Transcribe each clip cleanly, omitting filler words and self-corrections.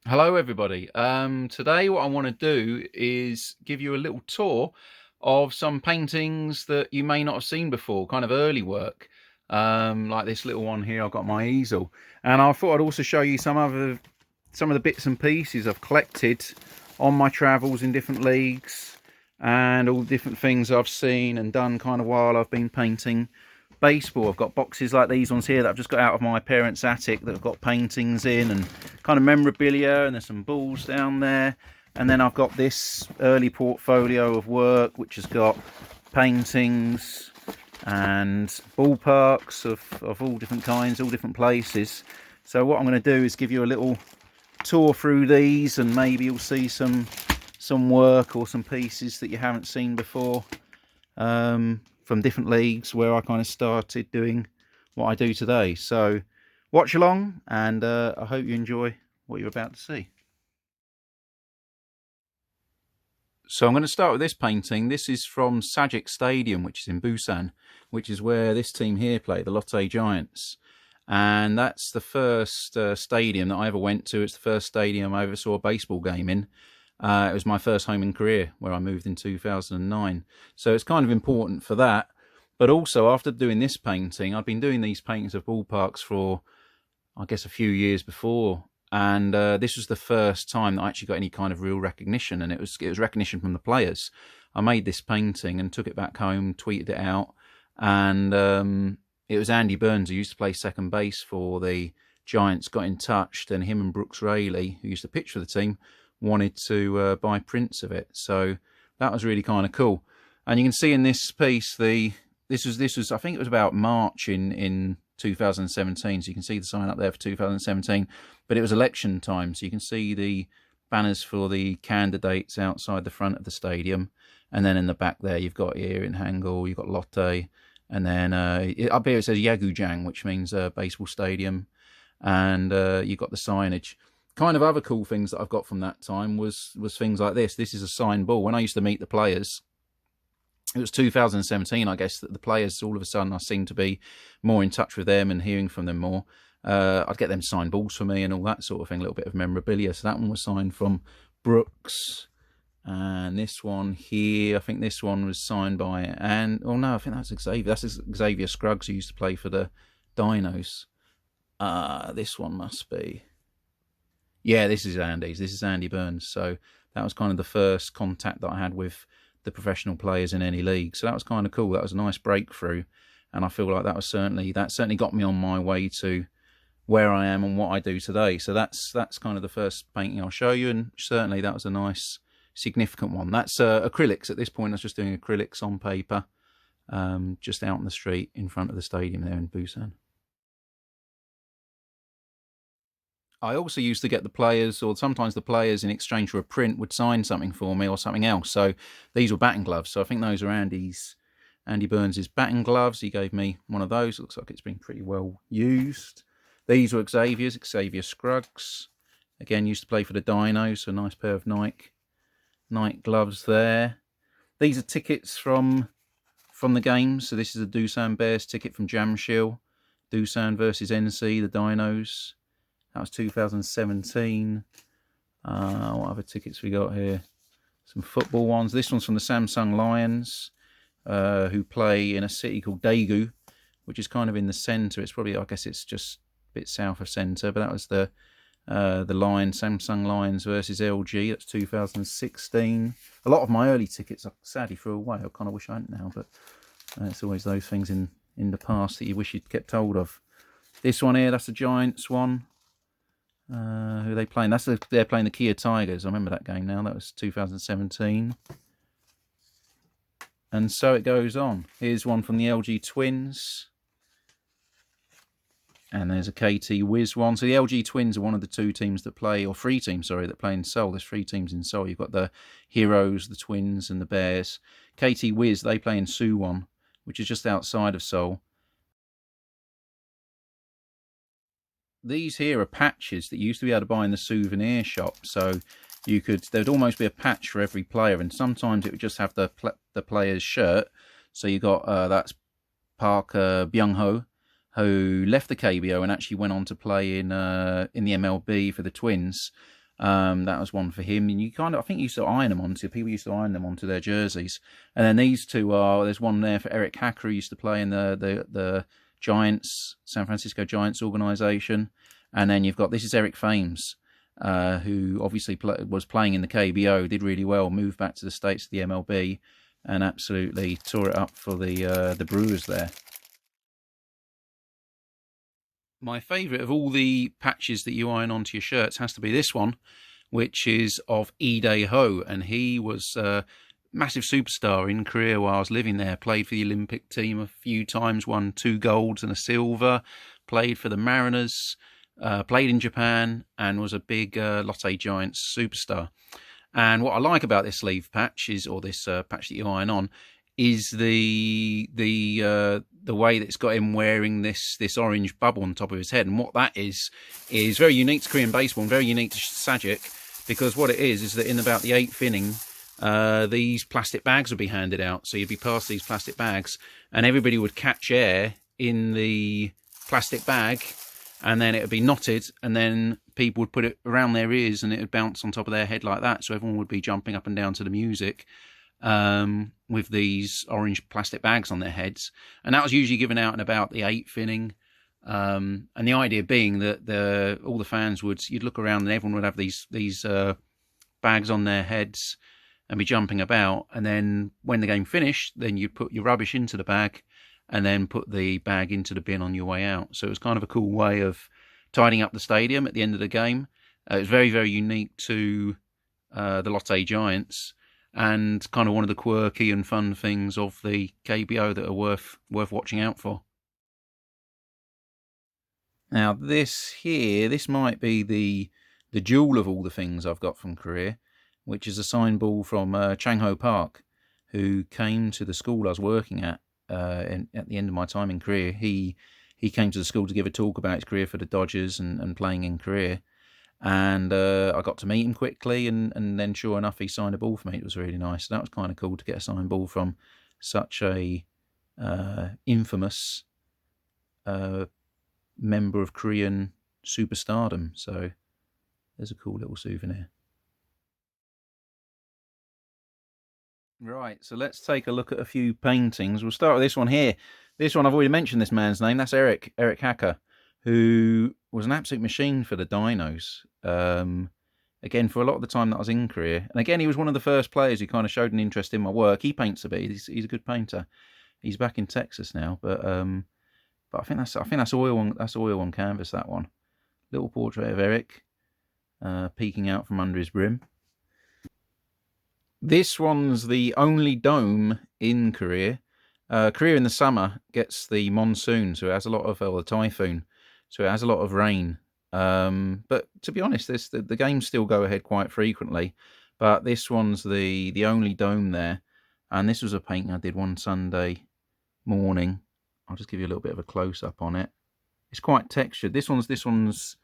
Hello everybody. Today what I want to do is give you a little tour of some paintings that you may not have seen before, kind of early work. Like this little one here, I've got my easel. And I thought I'd also show you some of the bits and pieces I've collected on my travels in different leagues and all the different things I've seen and done kind of while I've been painting baseball. I've got boxes like these ones here that I've just got out of my parents' attic that have got paintings in and kind of memorabilia, and there's some balls down there. And then I've got this early portfolio of work which has got paintings and ballparks of all different kinds, all different places. So what I'm going to do is give you a little tour through these, and maybe you'll see some work or some pieces that you haven't seen before, from different leagues where I kind of started doing what I do today. So watch along, and I hope you enjoy what you're about to see. So I'm going to start with this painting. This is from Sajik Stadium, which is in Busan, which is where this team here play, the Lotte Giants. And that's the first stadium that I ever went to. It's the first stadium I ever saw a baseball game in. It was my first home and career, where I moved in 2009. So it's kind of important for that. But also, after doing this painting, I'd been doing these paintings of ballparks for, I guess, a few years before. And this was the first time that I actually got any kind of real recognition. And it was recognition from the players. I made this painting and took it back home, tweeted it out. And it was Andy Burns, who used to play second base for the Giants, got in touch. Then him and Brooks Raley, who used to pitch for the team, wanted to buy prints of it. So that was really kind of cool. And you can see in this piece, this was I think it was about March in 2017. So you can see the sign up there for 2017. But it was election time, so you can see the banners for the candidates outside the front of the stadium. And then in the back there, you've got here in Hangul, you've got Lotte. And then up here it says Yagujang, which means baseball stadium. And you've got the signage. Kind of other cool things that I've got from that time was things like this. This is a signed ball. When I used to meet the players, it was 2017, I guess, that the players, all of a sudden, I seemed to be more in touch with them and hearing from them more. I'd get them to sign balls for me and all that sort of thing, a little bit of memorabilia. So that one was signed from Brooks. And this one here, I think this one was signed by, I think that's Xavier. That's Xavier Scruggs, who used to play for the Dinos. This one must be, yeah, this is Andy's. This is Andy Burns. So that was kind of the first contact that I had with the professional players in any league. So that was kind of cool. That was a nice breakthrough. And I feel like that certainly got me on my way to where I am and what I do today. So that's kind of the first painting I'll show you. And certainly that was a nice, significant one. That's acrylics at this point. I was just doing acrylics on paper, just out on the street in front of the stadium there in Busan. I also used to get the players, or sometimes the players, in exchange for a print, would sign something for me or something else. So these were batting gloves. So I think those are Andy Burns' batting gloves. He gave me one of those. Looks like it's been pretty well used. These were Xavier Scruggs. Again, used to play for the Dinos, so a nice pair of Nike gloves there. These are tickets from the games. So this is a Doosan Bears ticket from Jamshil. Doosan versus NC, the Dinos. That was 2017. What other tickets we got here? Some football ones. This one's from the Samsung Lions, who play in a city called Daegu, which is kind of in the centre. It's probably, I guess it's just a bit south of centre, but that was the Lions, Samsung Lions versus LG. That's 2016. A lot of my early tickets I sadly threw away. I kind of wish I hadn't now, but it's always those things in the past that you wish you'd kept hold of. This one here, that's the Giants one. Who are they playing? They're playing the Kia Tigers. I remember that game now. That was 2017. And so it goes on. Here's one from the LG Twins. And there's a KT Wiz one. So the LG Twins are one of the two teams that play, or three teams, sorry, that play in Seoul. There's three teams in Seoul. You've got the Heroes, the Twins, and the Bears. KT Wiz, they play in Suwon, which is just outside of Seoul. These here are patches that you used to be able to buy in the souvenir shop. So there'd almost be a patch for every player, and sometimes it would just have the player's shirt. So you got that's Park Byung-ho, who left the KBO and actually went on to play in the MLB for the Twins. That was one for him, and I think you used to iron them onto, people used to iron them onto their jerseys. And then these two there's one there for Eric Hacker, who used to play in the Giants, San Francisco Giants organization. And then you've got, this is Eric Fames, who obviously was playing in the KBO, did really well, moved back to the States, to the MLB, and absolutely tore it up for the Brewers there. My favourite of all the patches that you iron onto your shirts has to be this one, which is of Ide Ho, and he was a massive superstar in Korea while I was living there. Played for the Olympic team a few times, won 2 golds and a silver, played for the Mariners, played in Japan, and was a big Lotte Giants superstar. And what I like about this sleeve patch is, or this patch that you iron on, is the way that it's got him wearing this orange bubble on top of his head. And what that is very unique to Korean baseball and very unique to Sajic, because what it is that in about the 8th inning, these plastic bags would be handed out. So you'd be past these plastic bags, and everybody would catch air in the plastic bag, and then it would be knotted, and then people would put it around their ears, and it would bounce on top of their head like that. So everyone would be jumping up and down to the music with these orange plastic bags on their heads. And that was usually given out in about the 8th inning. And the idea being that all the fans you'd look around and everyone would have these bags on their heads and be jumping about. And then when the game finished, then you'd put your rubbish into the bag and then put the bag into the bin on your way out. So it was kind of a cool way of tidying up the stadium at the end of the game. It was very, very unique to the Lotte Giants, and kind of one of the quirky and fun things of the KBO that are worth watching out for. Now this might be the jewel of all the things I've got from Korea, which is a sign ball from Changho Park, who came to the school I was working at the end of my time in Korea. He came to the school to give a talk about his career for the Dodgers and playing in Korea. And I got to meet him quickly, and then sure enough, he signed a ball for me. It was really nice. So that was kind of cool to get a signed ball from such a infamous member of Korean superstardom. So there's a cool little souvenir. Right, so let's take a look at a few paintings. We'll start with this one here. This one, I've already mentioned this man's name. That's Eric Hacker, who was an absolute machine for the Dinos. Again, for a lot of the time that I was in Korea. And again, he was one of the first players who kind of showed an interest in my work. He paints a bit. He's a good painter. He's back in Texas now, but I think that's oil on canvas, that one. Little portrait of Eric peeking out from under his brim. This one's the only dome in Korea. Korea in the summer gets the monsoon, so it has a lot of, the typhoon, so it has a lot of rain. But to be honest, the games still go ahead quite frequently. But this one's the only dome there, and this was a painting I did one Sunday morning. I'll just give you a little bit of a close up on it. It's quite textured. This one's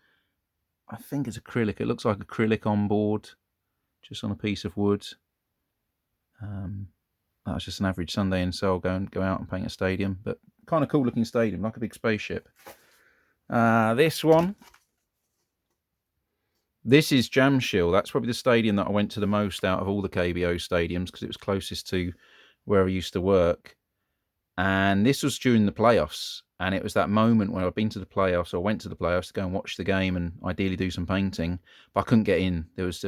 I think it's acrylic. It looks like acrylic on board, just on a piece of wood. That was just an average Sunday in Seoul. Go out and paint a stadium, but kind of cool looking stadium, like a big spaceship. This one, this is Jamshil. That's probably the stadium that I went to the most out of all the KBO stadiums, because it was closest to where I used to work. And this was during the playoffs, and it was that moment where I'd been to the playoffs, or went to the playoffs to go and watch the game and ideally do some painting, but I couldn't get in. It was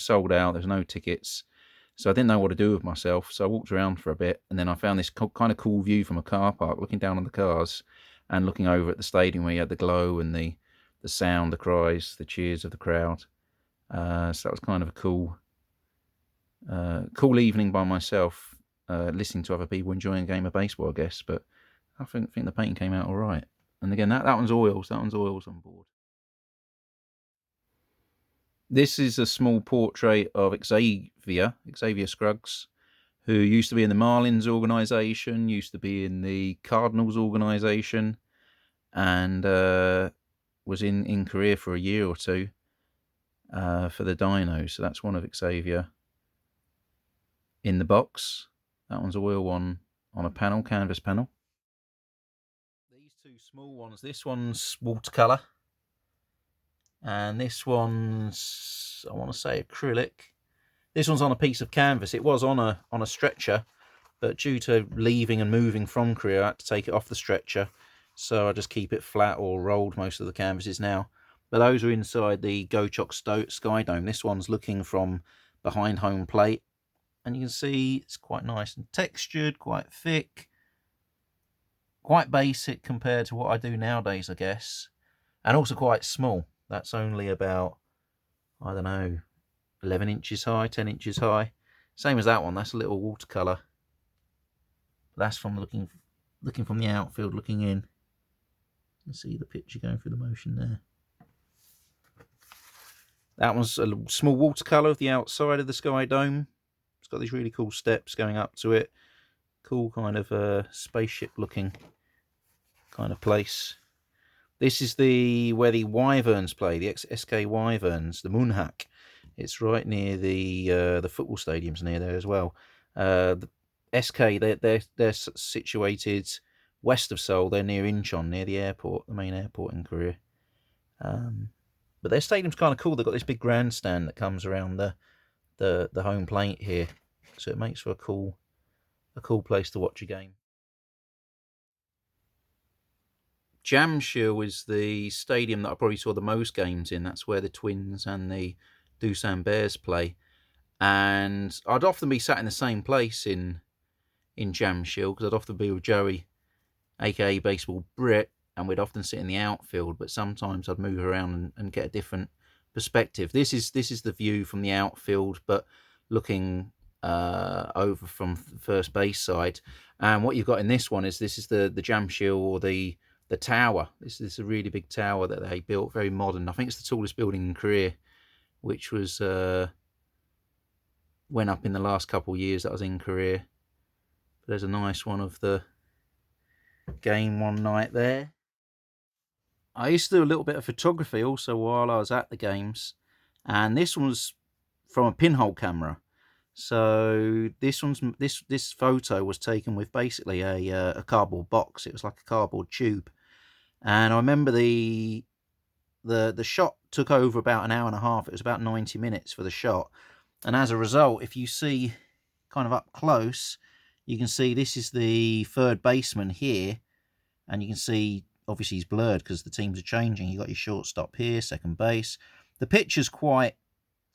sold out. There was no tickets. So I didn't know what to do with myself. So I walked around for a bit, and then I found this kind of cool view from a car park, looking down on the cars and looking over at the stadium where you had the glow and the sound, the cries, the cheers of the crowd. So that was kind of a cool evening by myself, listening to other people enjoying a game of baseball, I guess. But I think the painting came out all right. And again, that one's oils. That one's oils on board. This is a small portrait of Xavier Scruggs, who used to be in the Marlins organisation, used to be in the Cardinals organisation, and was in Korea for a year or two for the Dinos. So that's one of Xavier in the box. That one's oil on a panel, canvas panel. These two small ones, this one's watercolour. And this one's, I want to say, acrylic. This one's on a piece of canvas. It was on a stretcher, but due to leaving and moving from Korea, I had to take it off the stretcher. So I just keep it flat or rolled most of the canvases now. But those are inside the Gochok Sky Dome. This one's looking from behind home plate. And you can see it's quite nice and textured, quite thick, quite basic compared to what I do nowadays, I guess. And also quite small. That's only about, I don't know, 11 inches high, 10 inches high. Same as that one. That's a little watercolour. That's from looking from the outfield, looking in. You can see the picture going through the motion there. That one's a small watercolour of the outside of the Sky Dome. It's got these really cool steps going up to it. Cool kind of spaceship looking kind of place. This is where the Wyverns play, the SK Wyverns, the Moonhak. It's right near the football stadiums near there as well. The SK, they're situated west of Seoul. They're near Incheon, near the airport, the main airport in Korea. But their stadium's kind of cool. They've got this big grandstand that comes around the home plate here, so it makes for a cool place to watch a game. Jamsil is the stadium that I probably saw the most games in. That's where the Twins and the Doosan Bears play. And I'd often be sat in the same place in Jamsil, because I'd often be with Joey, aka Baseball Brit, and we'd often sit in the outfield, but sometimes I'd move around and get a different perspective. This is the view from the outfield, but looking over from the first base side. And what you've got in this one is the Jamsil, or the tower. This is a really big tower that they built, very modern. I think it's the tallest building in Korea, which was went up in the last couple of years that I was in Korea. But there's a nice one of the game one night there. I used to do a little bit of photography also while I was at the games, and this one was from a pinhole camera. So this photo was taken with basically a cardboard box. It was like a cardboard tube, and I remember the shot took over about an hour and a half. It was about 90 minutes for the shot, and as a result, if you see kind of up close, you can see this is the third baseman here, and you can see obviously he's blurred because the teams are changing. You got your shortstop here, second base. The picture's quite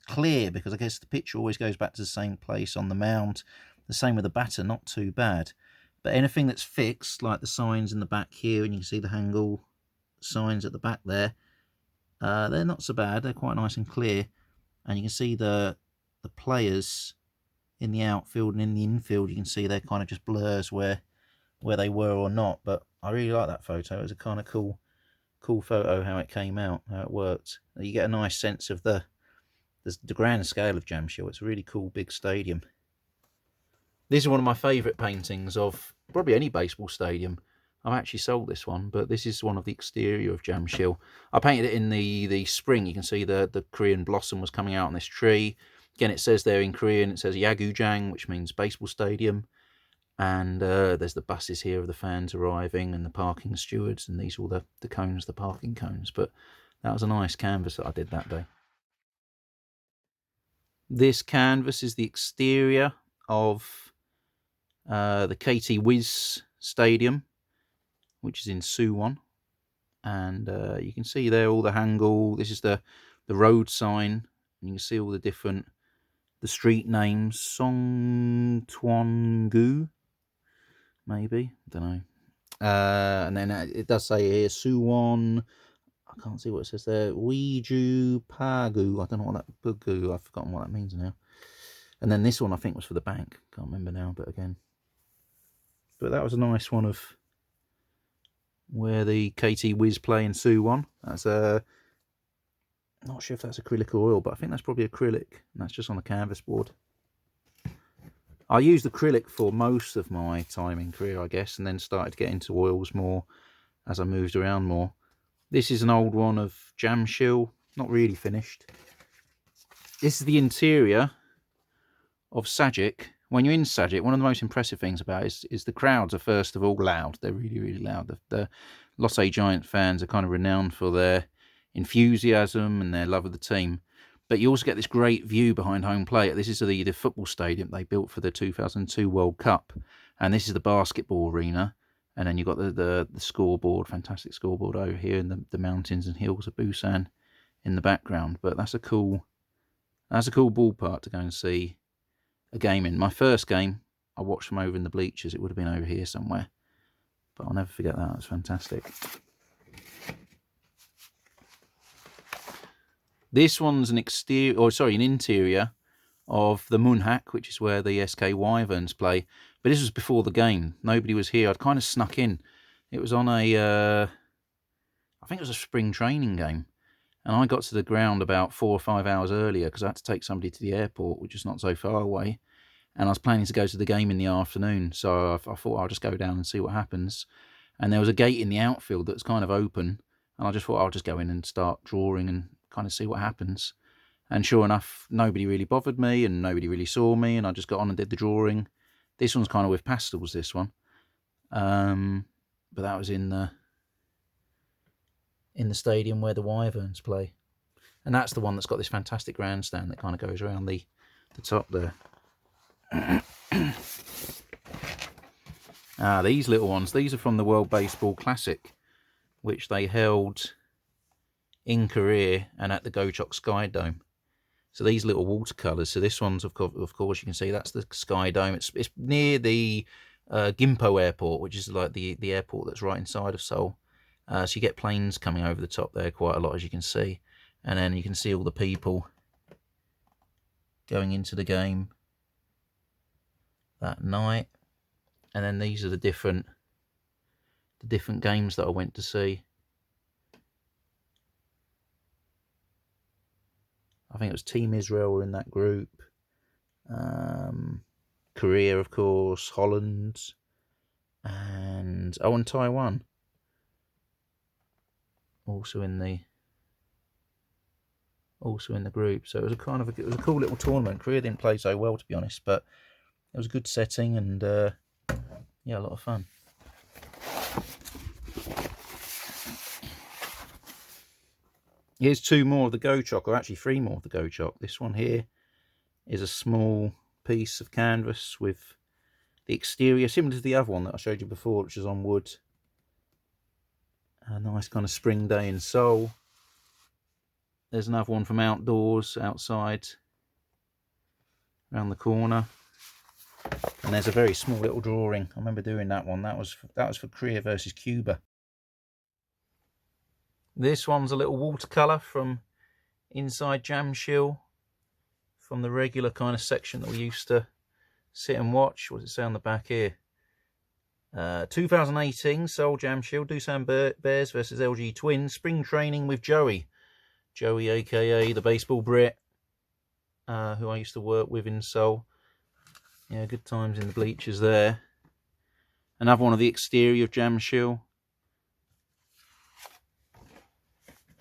clear because I guess the picture always goes back to the same place on the mound. The same with the batter, not too bad. But anything that's fixed, like the signs in the back here, and you can see the Hangul signs at the back there, they're not so bad. They're quite nice and clear, and you can see the players in the outfield and in the infield. You can see they're kind of just blurs where they were or not. But I really like that photo. It was a kind of cool photo how it came out, how it worked. You get a nice sense of the grand scale of Jamsil. It's a really cool big stadium. This is one of my favourite paintings of probably any baseball stadium. I've actually sold this one, but this is one of the exterior of Jamsil. I painted it in the spring. You can see the Korean blossom was coming out on this tree. Again, it says there in Korean, it says Yagujang, which means baseball stadium. And there's the buses here of the fans arriving, and the parking stewards, and these are all the cones, the parking cones. But that was a nice canvas that I did that day. This canvas is the exterior of the KT Wiz Stadium, which is in Suwon. And you can see there all the Hangul. This is the road sign. And you can see all the street names. Songtwon-gu, maybe. I don't know. And then it does say here Suwon. I can't see what it says there. Weiju Pagu. I don't know what that Bugu. I've forgotten what that means now. And then this one I think was for the bank. Can't remember now, but again. But that was a nice one of where the KT Wiz play in Suwon. That's not sure if that's acrylic or oil, but I think that's probably acrylic. And that's just on the canvas board. I used acrylic for most of my time in Korea, I guess, and then started to get into oils more as I moved around more. This is an old one of Jamsil, not really finished. This is the interior of Sajik. When you're in Sajik, one of the most impressive things about it is the crowds are first of all loud. They're really, really loud. The Lotte Giant fans are kind of renowned for their enthusiasm and their love of the team. But you also get this great view behind home plate. This is the football stadium they built for the 2002 World Cup, and this is the basketball arena. And then you've got the scoreboard, fantastic scoreboard over here, and the mountains and hills of Busan in the background. But that's a cool ballpark to go and see a game in. My first game, I watched from over in the bleachers. It would have been over here somewhere, but I'll never forget that. It was fantastic. This one's an interior of the Munhak, which is where the SK Wyverns play. But this was before the game. Nobody was here. I'd kind of snuck in. It was on I think it was a spring training game. And I got to the ground about 4 or 5 hours earlier because I had to take somebody to the airport, which is not so far away. And I was planning to go to the game in the afternoon. So I thought I'll just go down and see what happens. And there was a gate in the outfield that was kind of open. And I just thought I'll just go in and start drawing and kind of see what happens. And sure enough, nobody really bothered me and nobody really saw me, and I just got on and did the drawing. This one's kind of with pastels, this one. But that was in the stadium where the Wyverns play. And that's the one that's got this fantastic grandstand that kind of goes around the top there. These little ones, these are from the World Baseball Classic, which they held in Korea and at the Gocheok Sky Dome. So these little watercolours. So this one's, of course, you can see that's the Sky Dome. It's near the Gimpo Airport, which is like the airport that's right inside of Seoul. So you get planes coming over the top there quite a lot, as you can see. And then you can see all the people going into the game that night. And then these are the different games that I went to see. I think it was Team Israel were in that group. Korea, of course, Holland, and Taiwan. Also in the group. So it was a cool little tournament. Korea didn't play so well, to be honest, but it was a good setting and yeah, a lot of fun. Here's 2 more of the Gocheok, or actually 3 more of the Gocheok. This one here is a small piece of canvas with the exterior, similar to the other one that I showed you before, which is on wood. A nice kind of spring day in Seoul. There's another one from outdoors, outside, around the corner. And there's a very small little drawing. I remember doing that one. That was for Korea versus Cuba. This one's a little watercolour from inside Jamshil, from the regular kind of section that we used to sit and watch. What does it say on the back here? 2018, Seoul Jamshil, Doosan Bears versus LG Twins, spring training with Joey. Joey, aka the baseball Brit, who I used to work with in Seoul. Yeah, good times in the bleachers there. Another one of the exterior of Jamshil.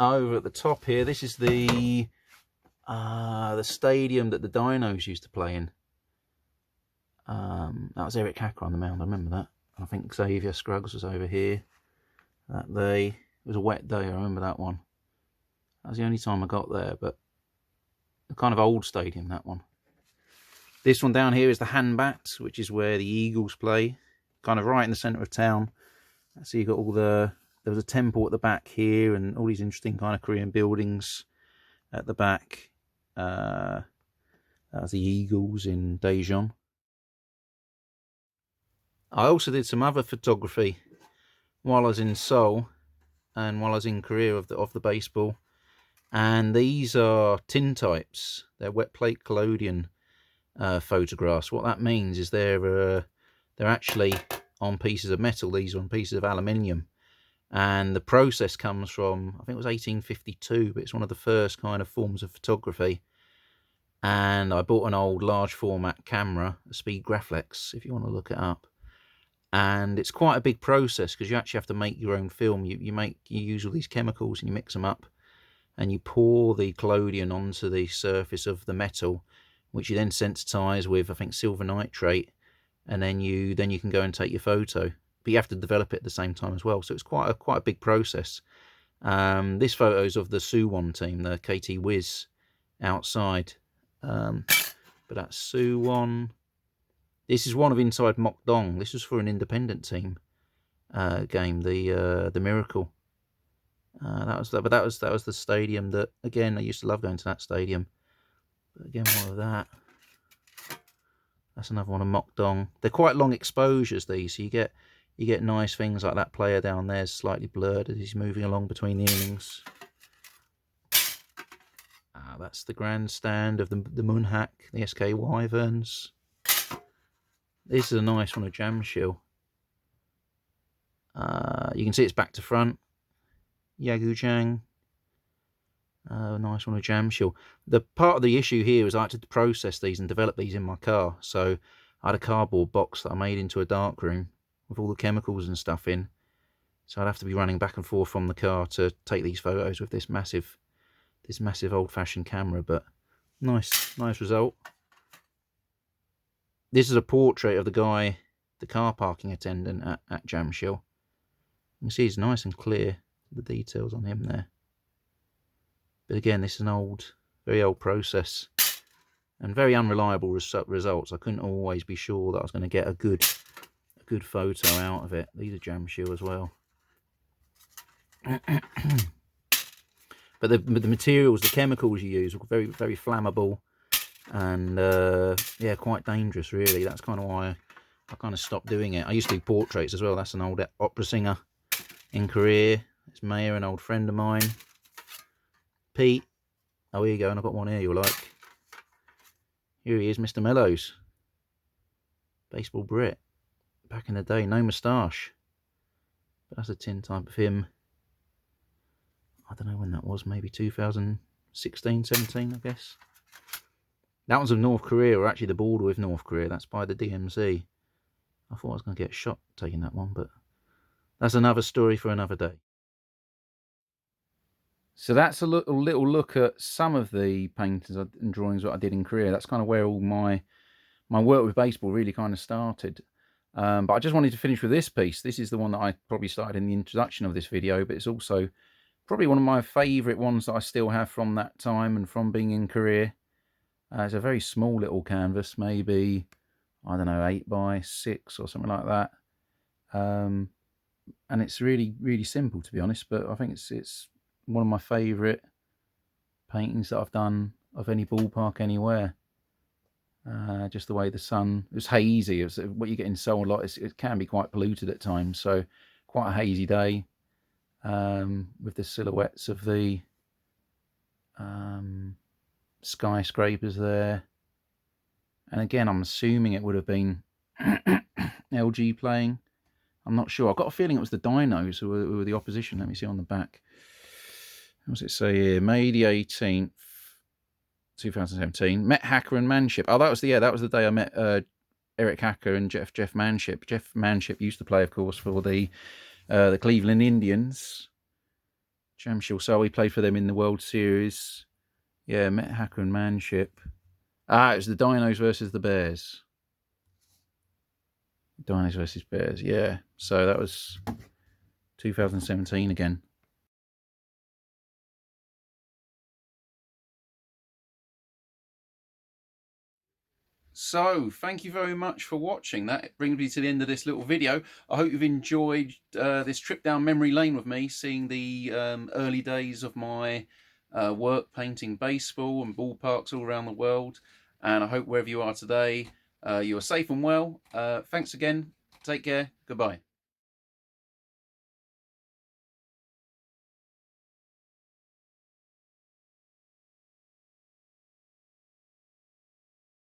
Over at the top here, this is the stadium that the Dinos used to play in. That was Eric Hacker on the mound, I remember that. I think Xavier Scruggs was over here that day. It was a wet day, I remember that one. That was the only time I got there, but a kind of old stadium, that one. This one down here is the Hanbat, which is where the Eagles play, kind of right in the centre of town. So you've got all there was a temple at the back here and all these interesting kind of Korean buildings at the back. That was the Eagles in Daejeon. I also did some other photography while I was in Seoul and while I was in Korea of the baseball. And these are tintypes. They're wet plate collodion photographs. What that means is they're actually on pieces of metal. These are on pieces of aluminium. And the process comes from, I think it was 1852, but it's one of the first kind of forms of photography. And I bought an old large format camera, a Speed Graflex, if you want to look it up. And it's quite a big process because you actually have to make your own film. You use all these chemicals and you mix them up and you pour the collodion onto the surface of the metal, which you then sensitize with, I think, silver nitrate, and then you can go and take your photo. But you have to develop it at the same time as well. So it's quite a big process. This photo is of the Suwon team, the KT Wiz, outside. But that's Suwon. This is one of inside Mokdong. This was for an independent team game, the Miracle. That was the stadium that, again, I used to love going to that stadium. But again, one of that. That's another one of Mokdong. They're quite long exposures, these, so you get nice things like that player down there is slightly blurred as he's moving along between the innings. That's the grandstand of the Munhak, the SK Wyverns. This is a nice one of Jamshil. You can see it's back to front. Yagujang. Nice one of Jamshil. The part of the issue here is I had to process these and develop these in my car. So I had a cardboard box that I made into a darkroom with all the chemicals and stuff in. So I'd have to be running back and forth from the car to take these photos with this massive old-fashioned camera. But nice result. This is a portrait of the guy, the car parking attendant at Jamshil. You can see it's nice and clear, the details on him there. But again, this is an very old process and very unreliable results. I couldn't always be sure that I was going to get a good photo out of it. These are Jamshil as well. But the materials, the chemicals you use, are very, very flammable and yeah, quite dangerous really. That's kind of why I kind of stopped doing it. I used to do portraits as well. That's an old opera singer in Korea. It's Maya, an old friend of mine. Pete. Oh, here you go, and I've got one here you'll like. Here he is, Mr. Mellows. Baseball Brit. Back in the day, no moustache. But that's a tin type of him. I don't know when that was, maybe 2016, 17, I guess. That one's of North Korea, or actually the border with North Korea. That's by the DMZ. I thought I was going to get shot taking that one, but that's another story for another day. So that's a little look at some of the paintings and drawings that I did in Korea. That's kind of where all my work with baseball really kind of started. But I just wanted to finish with this piece. This is the one that I probably started in the introduction of this video, but it's also probably one of my favourite ones that I still have from that time and from being in Korea. It's a very small little canvas, maybe, I don't know, 8x6 or something like that. And it's really, really simple, to be honest, but I think it's one of my favourite paintings that I've done of any ballpark anywhere. Just the way the sun, it was hazy. It was, what you get in Seoul a lot, it can be quite polluted at times, so quite a hazy day with the silhouettes of the skyscrapers there. And again, I'm assuming it would have been LG playing. I'm not sure. I've got a feeling it was the Dinos who were the opposition. Let me see on the back. What does it say here? May the 18th, 2017. Met Hacker and Manship. Oh, that was the day I met Eric Hacker and Jeff Manship. Jeff Manship used to play, of course, for the Cleveland Indians. Jamshil, so we played for them in the World Series. Yeah, met Hacker and Manship. It was the Dinos versus the Bears. Dinos versus Bears, yeah. So that was 2017 again. So, thank you very much for watching. That brings me to the end of this little video. I hope you've enjoyed this trip down memory lane with me, seeing the early days of my work painting baseball and ballparks all around the world. And I hope wherever you are today, you are safe and well. Thanks again. Take care. Goodbye.